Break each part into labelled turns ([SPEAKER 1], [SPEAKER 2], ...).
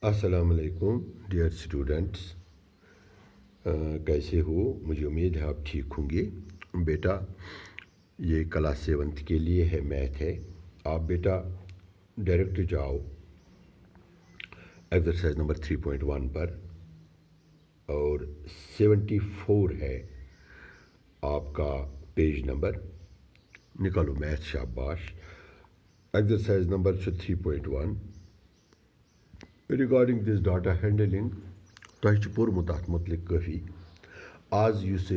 [SPEAKER 1] अस्सलाम वालेकुम dear students. कैसे हो? मुझे उम्मीद है आप ठीक होंगे। बेटा, ये क्लास 7th के लिए है, मैथ है। आप बेटा डायरेक्ट जाओ एक्सरसाइज नंबर 3.1 पर, और 74 है आपका पेज नंबर। निकालो मैथ, शाबाश। Exercise number 3.1 regarding this data handling. तुम पोर्मुत अत मुतलिक काफ़ी। आज युस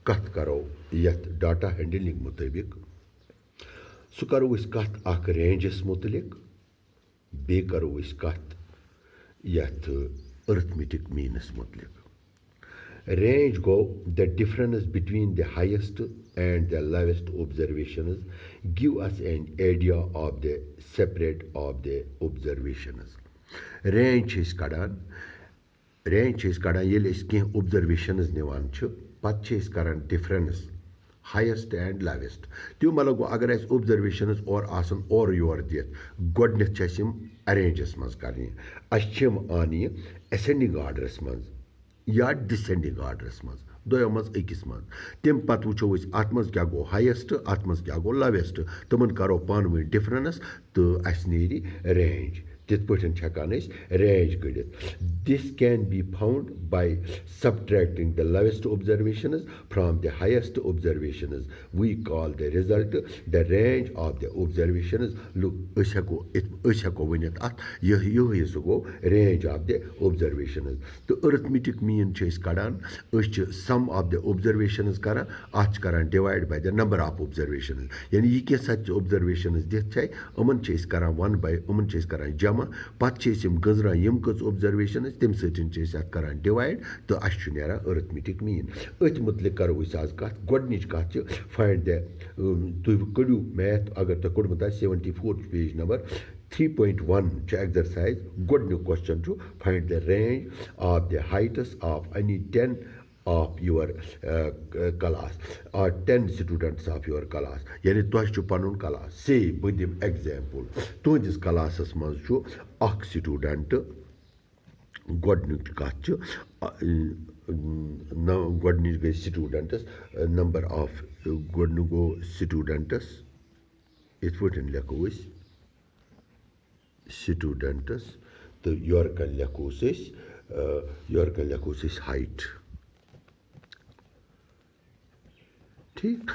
[SPEAKER 1] कत करो यथ डाटा हैंडलिंग मुताबिक, सह करो कत अख रेंजस मुतलिक, बे करो कत यथ अर्थमेटिक मीनस मुतलिक। Range go the difference between the highest and the lowest observations give us an idea of the separate of the observations. Range is kadan yel is keh observations nivan chu, pat is karan difference highest and lowest. त्यो मतलब गो अगर अस observations और आसन और your दित गोडनेथ छ अस arranges मज करनी, अम आनी ascending orders मज या डिसेंडिंग ऑर्डरस मज, दोयो मज अकिस मज। तम पत वो अत मज क्या गो हाइस्ट, अत मज क्या गो लोवेस्ट, तमन करो पान वन डिफरेंस तो अस नीरी रेंज। तिथ पठन छकान रेंज कड़ित। This can be found by subtracting the lowest observations from the highest observations. We call the result the range of the observations. Look, अशको Vanit अत यह सो गो range of the observations. तो arithmetic mean Kadan sum of the observations करा अत करान divide by the number of observations. यानी यह क्या सच observations दिख छे अमन करान 1 by अमन करान जमा, पत गजरा यम कच observations तम सत करान डिवाइड तो अस नेरान अर्थमेटिक मीन। अथ मुतलिक करो आज कत। गोडनिच कत फाइंड द, तुम कड़ू मैथ अगर तुम कोड़मुत 74 पेज नंबर 3.1 एक्सरसाइज। गोडनिक question find the range of the heights of any 10 of your class or 10 students of your class. यानी तुह पन क्लास से बह दिम एग्जाम्पल। तुहस क्लासस मज अख स्टूडेंट गोडनिक कत गोडनिच गई स्टूडेंटस नंबर ऑफ गोडन गो स्टूडेंटस इत पे लिखो स्टूडेंटस तो योरक लिखोस हाइट। ठीक।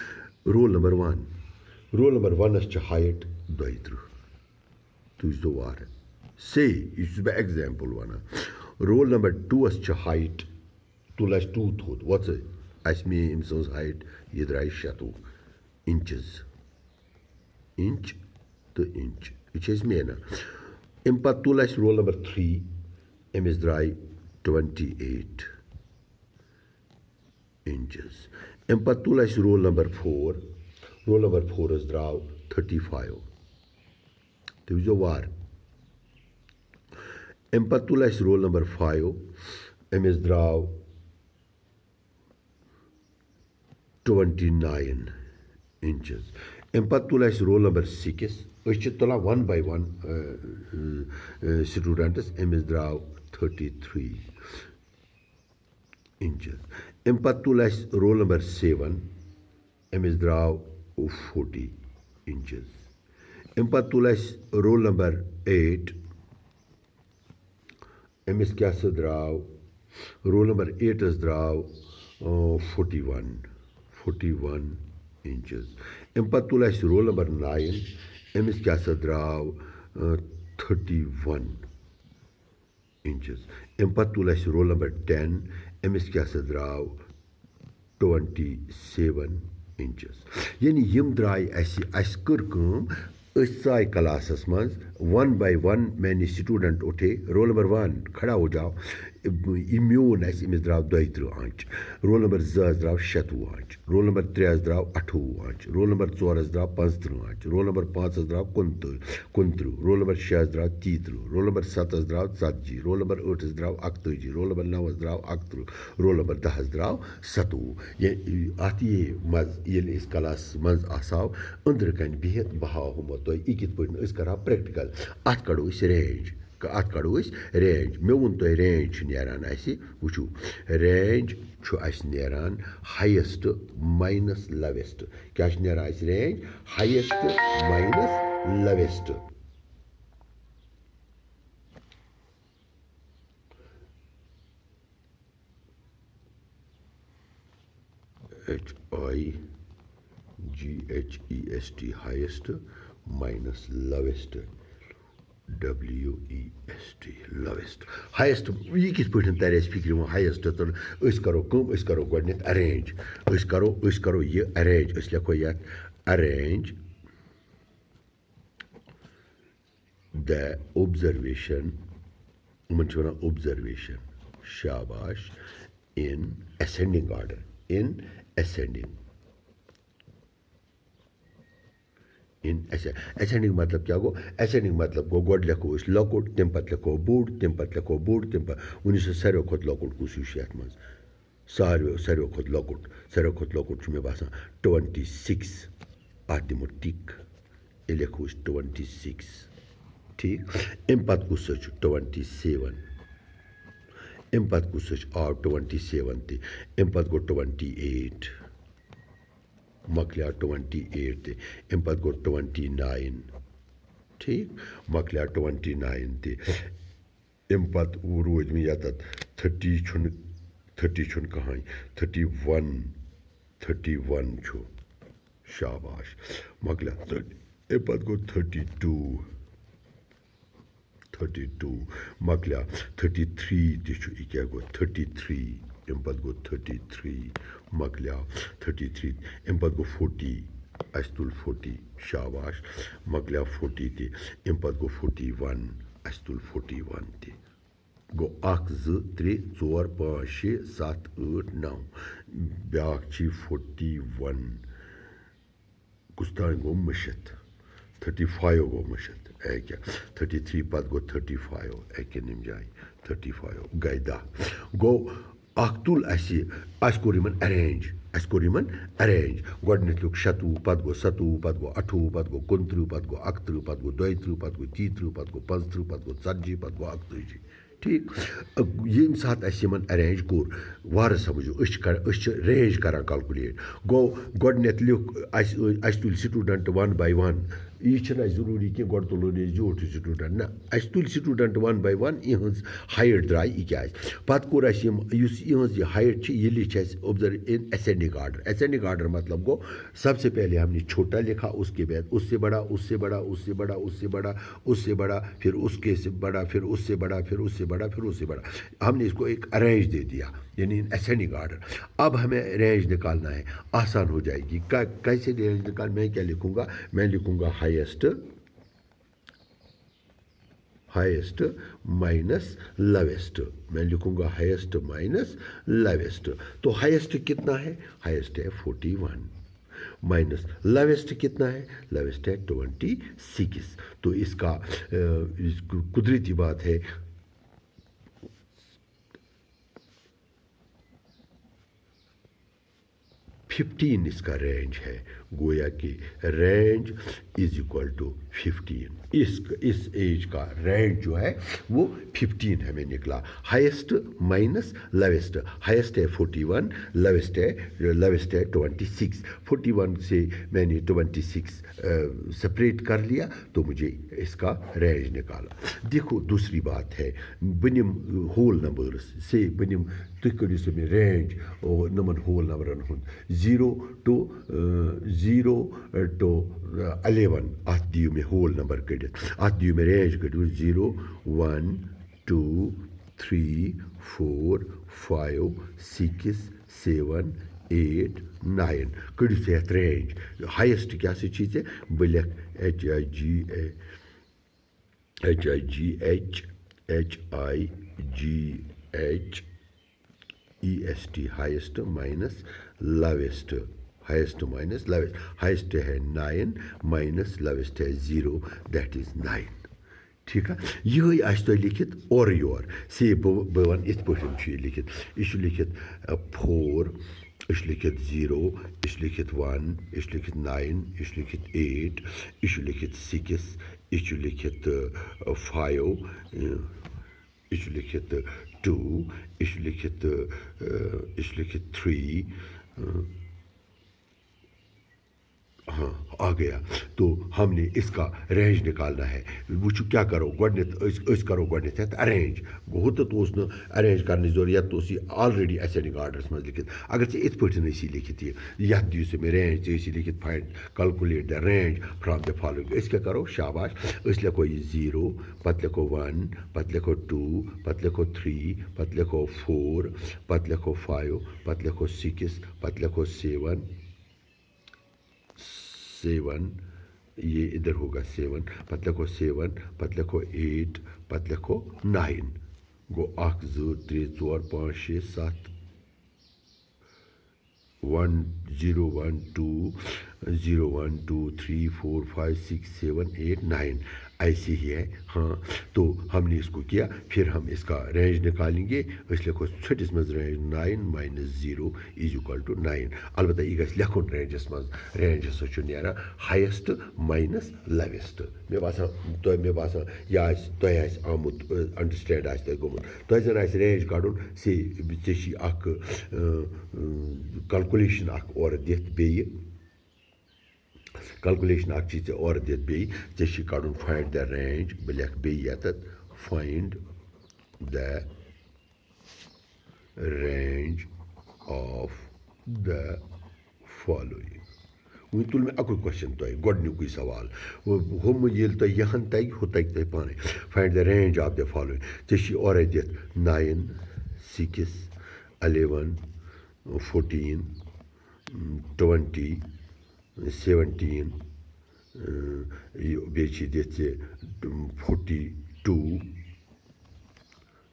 [SPEAKER 1] Roll number 1, roll number 1 height 32। तुझ दो वार से यह बह example one. Roll number 2 height तुल 2 थोत वच अस मे अम सज हाइट यह द्राय 96 इंचज, इंच तो इंच यह मेना। अम पे तुल रोल नंबर 3 अमिस द्राय 28 इंचज। अम पे तुल रोल नंबर 4, रोल नंबर 4 द्राव 35। तुझो वार। अम पे तुल रोल नंबर 5 अमिस द्राव 29 इंचज। अम पे तुल रोल नंबर 6 तुलान 1 by 1 स्टूडेंट्स अमिस द्राव 33 इंचज। अम पे तुल रोल नंबर 7 अमिस द्राव 40 इंचज। अम पे तुल रोल नंबर 8 अमिस क्या द्राव रोल नंबर 8 द्राव 41 इंचज। अम पे तुल रोल नंबर 9 अमिस क्या द्राव 31 इंचज। अम पे तुल रोल नंबर 10 अमिस क्या द्राव 27 इंचज। यानी यम द्राय अस कर चाय क्लासस मज 1 by 1 मैंने स्टूडेंट उठे। रोल नंबर 1 खड़ा हो जाओ, म्यून अमिस द्राव 32 आंच। रोल नंबर 2 द्राव 26 आंच। रोल नंबर 3 द्राव 28 आंच। रोल नंबर 4 द्राव 35 आंच। Role number 5 द्राव 29। Role number 6 द्राव 30। Role number 7 द्राव 40। Role number 8 द्राव 41। Roll number 9 द्राव 31। Roll number 10 द्राव 27। अत ये मज ये इस क्लास मज आसाव अंदर कन बिहत बहाव हम तो यह कित पे करा प्रैक्टिकल। अत कड़ो रेंज अत कड़ो रेंज मे वोन तुम रेंज नेरान वो रेंज नेरान हाइस्ट माइनस लवेस्ट क्या नेरान range highest minus lowest HIGHEST highest minus lowest WEST lowest highest ये किस पॉइंट तारे स्पीकर में highest तो इस करो कम इस करो गवर्नमेंट arrange इस करो ये arrange इसलिए कोई यार arrange the observation उम्मीदवार observation शाबाश in ascending order in ascending ascending मतलब क्या गो ascending मतलब गो गोड लिखो इस लॉकआउट तम पत लिखो बूड तम पत लिखो बूड तम पत उन्नीस सारो खुद लॉकआउट कुछ यत मज सारो खुद लॉकआउट मे बासान 26 आत दिमो टिक ये लिखो 26 ठीक अम पत कुछ 27 अम पत कुछ आव 27 ते अम पत गो 28 मकलिया 28 ते अम पत गो 29 ठीक मकलिया 29 ते अम पत वो रोज में जाता 30 छुन कहाँ 31 छो शाबाश मकलिया अम पत गो 32 मकलिया 33 ते छो क्या गो 33 अम पत गो 33 मकलिया 33 अम पत गो 40 अस्तुल 40 शाबाश मकलिया 40 ते अम पत गो 41 अस्तुल 41 ते गो 1 2 3 4 5 6 7 8 9 ब्याक 41 कुस्तान गो मशत 35 गो मशत क्या 33 पत गो 35 एक निम जाए 35 गैदा गो अख्तुल कोर अरेंज अरेंज गोडनेथ लुक 27 पत गो 27 पत गो 28 पत गो 29 पत गो 31 पत गो 32 पत गो 33 पत गो 35 पत गो 40 पत गो 41 ठीक ये सात अरेंज कोर वार समझो रेंज कर कैलकुलेट गो गोडनेथ लुक तुल स्टूडेंट 1 by 1 यह जरूरी कि गो तुलो जोट स्टूडेंट ना तुल स्टूडेंट 1 by 1 इहज हाइट द्राय यह क्या पत कोर इहज हाइट ये लिख ऑब्जर्व इन असेंडिंग आर्डर मतलब गो सबसे पहले हमने छोटा लिखा उसके बाद उससे बड़ा उससे बड़ा उससे बड़ा उससे बड़ा उससे बड़ा फिर उसके से बड़ा फिर उससे बड़ा फिर उससे बड़ा फिर उससे बड़ा हमने इसको एक अरेंज दे दिया यानी इन असेंडिंग आर्डर अब हमें रेंज निकालना है आसान हो जाएगी कैसे रेंज निकाल मैं क्या लिखूंगा मैं लिखूंगा हाईएस्ट माइनस लवेस्ट मैं लिखूंगा हाईएस्ट माइनस लवेस्ट तो हाईएस्ट कितना है हाईएस्ट है 41 माइनस लवेस्ट कितना है लवेस्ट है 26 तो इसका कुदरती बात है 15 इसका रेंज है गोया कि रेंज इज इक्वल टू 15 इस एज का रेंज जो है वो 15 हमें निकला हाईएस्ट माइनस लवेस्ट हाईएस्ट है 41 लवेस्ट है 26 41 से मैंने 26 सेपरेट कर लिया तो मुझे इसका रेंज निकाला देखो दूसरी बात है बनिम होल नंबर्स से बनिम तुम करो से रेंज और नमन होल नंबर 0 to 11 अत दियो में होल नंबर कड़ित अत दियो में रेंज कड़ो 0 1 2 3 4 5 6 7 8 9 कड़ो से रेंज हाईएस्ट क्या से चीज़ है बलिक HIGHEST highest minus lowest highest minus lowest highest है 9 माइनस लवेस्ट है 0 दैट इज 9 ठीक है यही तुम लिखित और योर से बह वन इत पे लिखित यह लिखित 4 यह लिखित 0 यह लिखित 1 यह लिखित 9 यह लिखित 8 यह लिखित 6 यह लिखित 5, यह लिखित 2, यह लिखित 3, हाँ आ गया। तो हमने इसका रेंज निकालना है। वो क्या करो गोडनेथ करो गोडनेथ अरेंज गो तो अरेंज करने जरूरत तो ऑलरेडी असेंडिंग आर्डरस मज लिखित अगर चे इत पे लिखित यह दियो से रेंज चे लिखित find calculate the range from the following क्या करो शाबाश लिखो ये 0 पत लिखो 1 पत लिखो 2 पत लिखो 3 पत लिखो 4 पत लिखो 5 पत लिखो 6 पत लिखो 7 ये इधर होगा 7 पत लिखो 7 पत लिखो 8 पत लिखो 9 गो 1 2 3 4 5 6 7 1 0 1 2 0 1 2 3 4 5 6 7 8 9 ऐसी ही है। हाँ तो हमने इसको किया फिर हम इसका रेंज निकालेंगे इसलिए को छठिस मज रेंज 9 - 0 = 9 अलबत्ता यह गस लिखुन रेंजस मज रेंज हसा नेरा हाईएस्ट माइनस लोवेस्ट मे बासान यह तह आमुत अंडरस्टैंड गोमुत तह जन रेंज कड़न से कैलकुलेशन और दिथ बे कैलकुलेशन चीज और दित बे कड़न फाइंड द रेंज बह लिख बे find the range of the following वो तुल मे अकु क्वेश्चन तह गोडनुक सवाल हम ये तह यहन तग हु तग तह पाने find the range of the following चे और दित 9 6 11 14 20 17 बे दित 42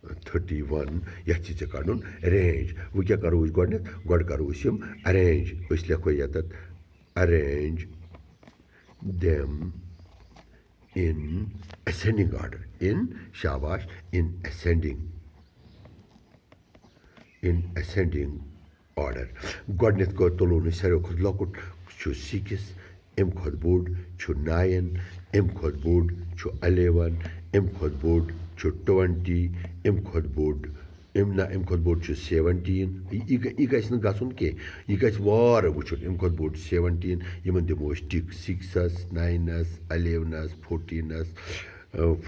[SPEAKER 1] 31 यह चे कड़न रेंज वो क्या करो गोड करो अरेंज लिखो ये arrange them in ascending order in शाबाश इन असेंडिंग ऑर्डर गोडनेथ को तुलो सारे खुद लकुट 6 अम खुद बोड 9 अम खुद बोड 11 अम खुद बोड 20 अम खुद बोड अम खुद बोड 17 यह गस गन कह यह गस वार वुचन अम खुद बोड 17 इन दिमो टिक 6 9 11 14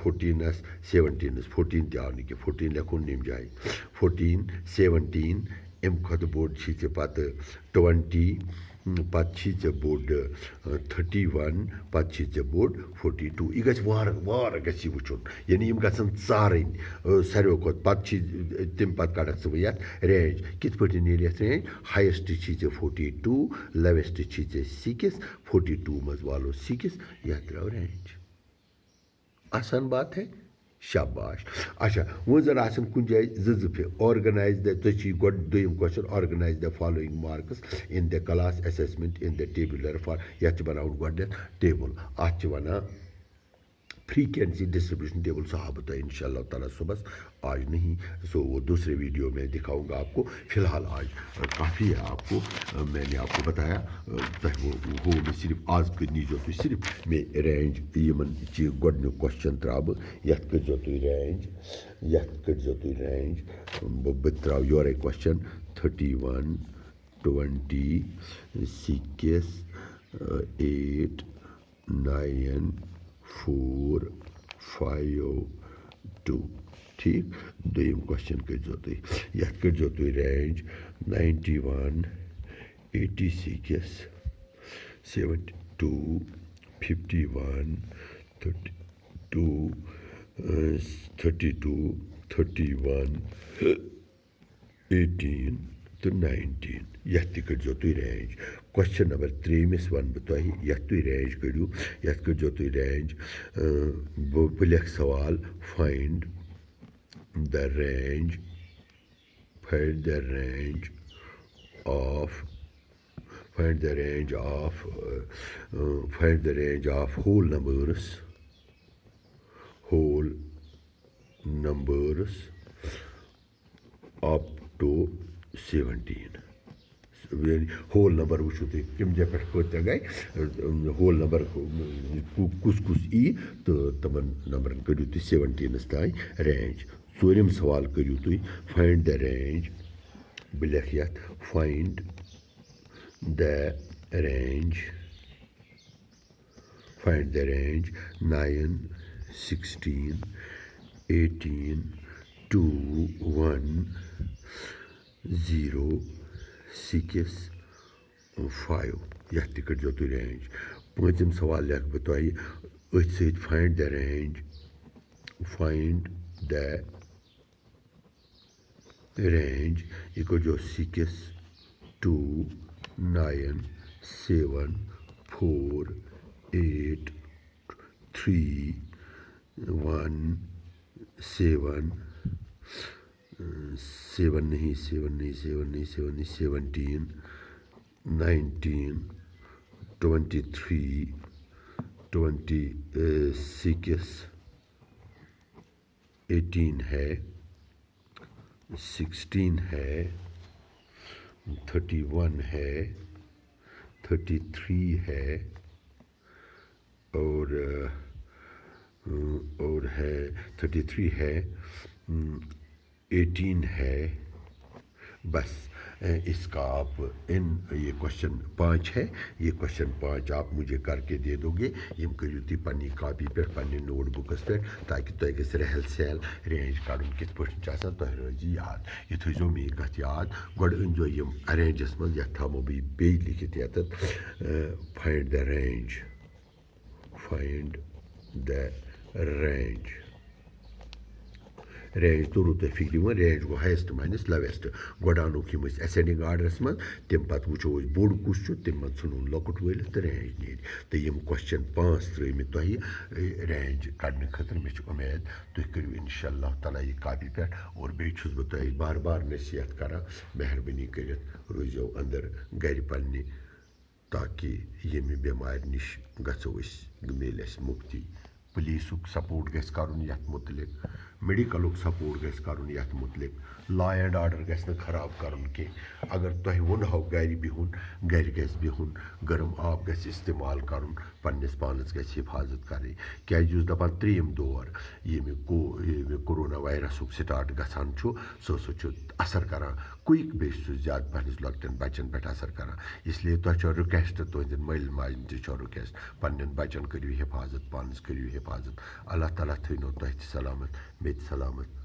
[SPEAKER 1] 14 17 14 तव नी 14 लिखुन निम जाए 14 17 अम खुद बोड पत 20 पत बोड 31 पत बोड 42 यह गस वार गस वुचन यानी यम गसन चारन सारे खुद पत तम पत कड़क ये रेंज कित पे रेंज हाइस्ट 42 लोवेस्ट 6 42 मज वालो 6 यह द्राव रेंज आसान बात है शाबाश। अच्छा वो जन आसन कुन जाए पे ऑर्गेनाइज दुम question organize the following marks in the class assessment in the tabular form यह बनाउन गोडनेथ table at one frequency distribution table सह बता इंशाल्लाह ताला सुबह आज नहीं सो वो दूसरे वीडियो में दिखाऊंगा आपको। फ़िलहाल आज काफ़ी है आपको मैंने आपको बताया वो मैं सिर्फ आज करनी जो तो सिर्फ मैं रेंज यमन गोडनुक क्वेश्चन त्राव यथ करो तुम रेंज यथ करो तुम रेंज बह त्राव योरे क्वेश्चन 31 20 6 8 9 4 5 2 ठीक दोम क्वेश्चन करो तुम यथ करो तुम रेंज 91 86 72 51 32 32 31 18 तो 19 यथ करो तुम रेंज क्वेश्चन नंबर 3 वन बह तुम यथ तुम रेंज करो यथ करो तुम रेंज बह लिख सवाल find the range of whole numbers up to 17 whole number वुचो तुम कम जगह पे कत गए होल नंबर कुस कुस ई तो तमन नंबर करू तुम 17 तान रेंज ूरम सवाल करू तुम फाइंड द रेंज बह लिख ये फाइंड द रेंज 9 16 18 2 1 0 6 5 यह कर जो तुम रेंज पम सवाल लिख बह तुम अथ सत फाइंड द रेंज यह कर जो 6 2 9 7 4 8 3 1 7 7 नहीं 17 19 23 26 18 है 16 है 31 है 33 है और है 33 है 18 है बस इसका आप ये क्वेश्चन 5 है ये क्वेश्चन 5 आप मुझे करके दे दोगे यम करू तुम पन्नी कापी पे पन्नी नोटबुकस पे ताकि तुम गस रहल सहल रेंज कड़न कित पे तुम रोज याद यह थो मे कत याद गोड अनजो यम अरेंजस मज ये थमो बे लिखित ये फाइंड द रेंज रेंज तोरू तुम फिक्र वो रेंज गो हाइस्ट माइनस लोवेस्ट गोड अनोक हम असेंडिंग आर्डरस मज तम पे वो बोड़ कुस तम मन नुन लकुट वल तो रेंज नीर तो यम क्वेश्चन 5 त्रेमित तुम रेंज कड़ने खतर मे उम्मीद तुम करू इंशाअल्लाह ताला यह कापी पे और बेस बह तुम बार बार नसीहत करान मेहरबानी कर रोजो अंदर गर पन्ने ताकि यमि बेमार नश गो मिल मुक्ति पुलिसुक सपोर्ट गस करन यथ मुतलिक मेडिकलुक सपोर्ट गस करन यथ मुतलिक लॉ एंड ऑर्डर गस न खराब करन के अगर तुह वनहो गर बिहुन गर गस बिहुन गर्म आब गस इस्तेमाल करन पन्निस पानस गस हिफाजत करें क्या दपान त्रेम दौर ये कोरोना वायरसुक स्टार्ट गसान सो असर करान क्विक बेस ज्यादा पहनस लकटन बचन पे असर करान इसलिए तुह रिक्वेस्ट तुहद मल माजन तो रिक्वेस्ट पन्न बचन करू हिफाजत पानस करू हिफाजत अल्लाह ताला थो तुह सलामत मे सलामत